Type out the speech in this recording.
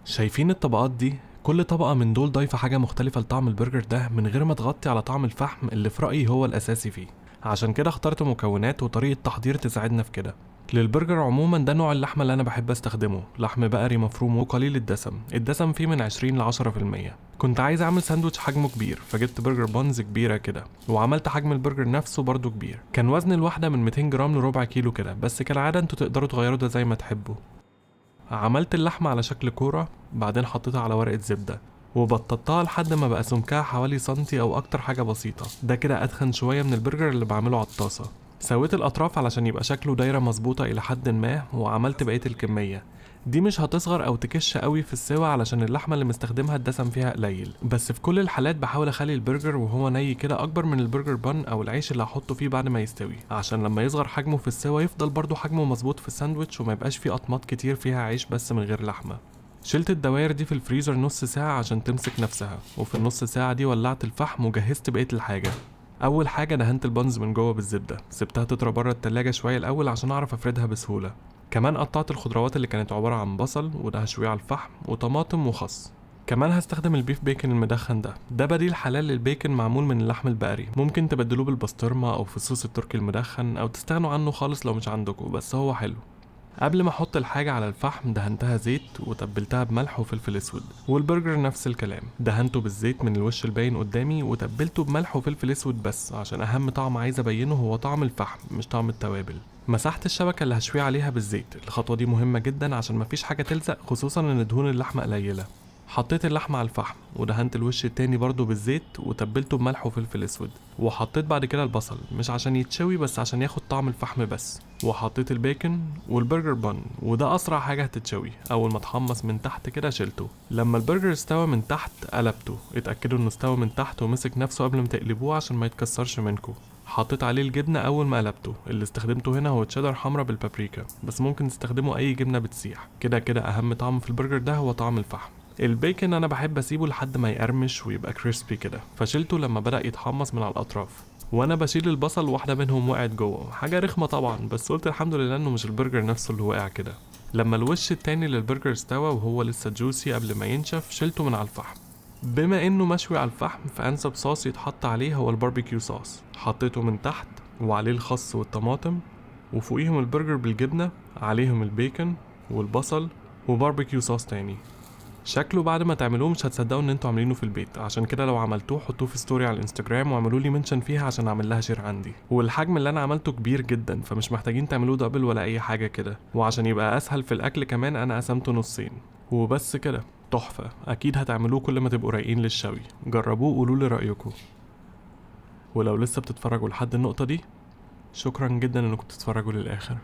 شايفين الطبقات دي؟ كل طبقة من دول ضايفة حاجة مختلفة لطعم البرجر ده من غير ما تغطي على طعم الفحم اللي في رأيي هو الأساسي فيه. عشان كده اخترت مكونات وطريقة تحضير تساعدنا في كده. للبرجر عموما ده نوع اللحمة اللي أنا بحب استخدمه، لحم بقري مفروم وقليل الدسم فيه من 20 ل 10%. كنت عايز أعمل ساندوتش حجمه كبير فجبت برجر بانز كبيرة كده، وعملت حجم البرجر نفسه برضو كبير. كان وزن الواحدة من 200 جرام لربع كيلو كده، بس كالعادة انتوا تقدروا تغيروا ده زي ما تحبوا. عملت اللحمة على شكل كورة، بعدين حطيتها على ورقة زبدة وبططتها لحد ما بقى سمكها حوالي سنتي او اكتر حاجة بسيطة. ده كده اتخن شوية من البرجر اللي بعمله على الطاسة. سويت الاطراف علشان يبقى شكله دايرة مظبوطة الى حد ما، وعملت بقية الكمية. دي مش هتصغر او تكش قوي في السوا علشان اللحمة اللي مستخدمها الدسم فيها قليل، بس في كل الحالات بحاول اخلي البرجر وهو ني كده اكبر من البرجر بان او العيش اللي هحطه فيه بعد ما يستوي، عشان لما يصغر حجمه في السوا يفضل برضو حجمه مظبوط في الساندوتش وما يبقاش فيه اطماط كتير فيها عيش بس من غير لحمة. شلت الدواير دي في الفريزر نص ساعة عشان تمسك نفسها، وفي النص ساعة دي ولعت الفحم وجهزت بقية الحاجة. اول حاجة دهنت البنز من جوه بالزبدة، سبتها تطرى بره التلاجة شوية الاول عشان اعرف افردها بسهولة. كمان قطعت الخضروات اللي كانت عبارة عن بصل وده هشويه على الفحم وطماطم وخس. كمان هستخدم البيف بيكن المدخن ده بديل حلال للبيكن معمول من اللحم البقري، ممكن تبدلوه بالبسطرمة او في الصوص التركي المدخن او تستغنوا عنه خالص لو مش عندكم، بس هو حلو. قبل ما احط الحاجة على الفحم دهنتها زيت وتبلتها بملح وفلفل اسود، والبرجر نفس الكلام، دهنته بالزيت من الوش الباين قدامي وتبلته بملح وفلفل اسود بس عشان اهم طعم عايز ابينه هو طعم الفحم مش طعم التوابل. مسحت الشبكة اللي هشويه عليها بالزيت، الخطوة دي مهمة جدا عشان مفيش حاجة تلزق خصوصا ان دهون اللحمة قليلة. حطيت اللحمة على الفحم ودهنت الوش التاني برضو بالزيت وتبلته بملح وفلفل اسود، وحطيت بعد كده البصل مش عشان يتشوي بس عشان ياخد طعم الفحم بس، وحطيت البيكن والبرجر بان وده اسرع حاجة هتتشوي. اول ما اتحمص من تحت كده شلته. لما البرجر استوى من تحت قلبته، اتأكدوا انه استوى من تحت ومسك نفسه قبل ما تقلبوه عشان ما يتكسرش منكم. حطيت عليه الجبنة اول ما قلبته، اللي استخدمته هنا هو تشيدر حمرا بالبابريكا، بس ممكن تستخدموا اي جبنة بتسيح. كده كده اهم طعم في البرجر ده هو طعم الفحم. البيكن انا بحب اسيبه لحد ما يقرمش ويبقى كريسبي كده، فشلته لما بدأ يتحمص من على الاطراف. وانا بشيل البصل واحدة منهم وقعت جوه، حاجة رخمة طبعا، بس قلت الحمد لله انه مش البرجر نفسه اللي وقع كده. لما الوش التاني للبرجر استوى وهو لسه جوسي قبل ما ينشف شلته من على الفحم. بما انه مشوي على الفحم فانسب صوص يتحط عليه هو الباربيكيو صوص، حطيته من تحت وعليه الخس والطماطم، وفوقيهم البرجر بالجبنة، عليهم البيكن والبصل وباربيكيو صوص تاني. شكله بعد ما تعملوه مش هتصدقوا ان انتوا عاملينه في البيت، عشان كده لو عملتوه حطوه في ستوري على الانستجرام واعملوا لي منشن فيها عشان اعمل لها شير عندي. والحجم اللي انا عملته كبير جدا فمش محتاجين تعملوه دبل ولا اي حاجه كده، وعشان يبقى اسهل في الاكل كمان انا قسمته نصين. وبس كده، تحفه. اكيد هتعملوه كل ما تبقوا رايقين للشوي. جربوه وقولوا لي رايكم. ولو لسه بتتفرجوا لحد النقطه دي، شكرا جدا انكم بتتفرجوا للاخر.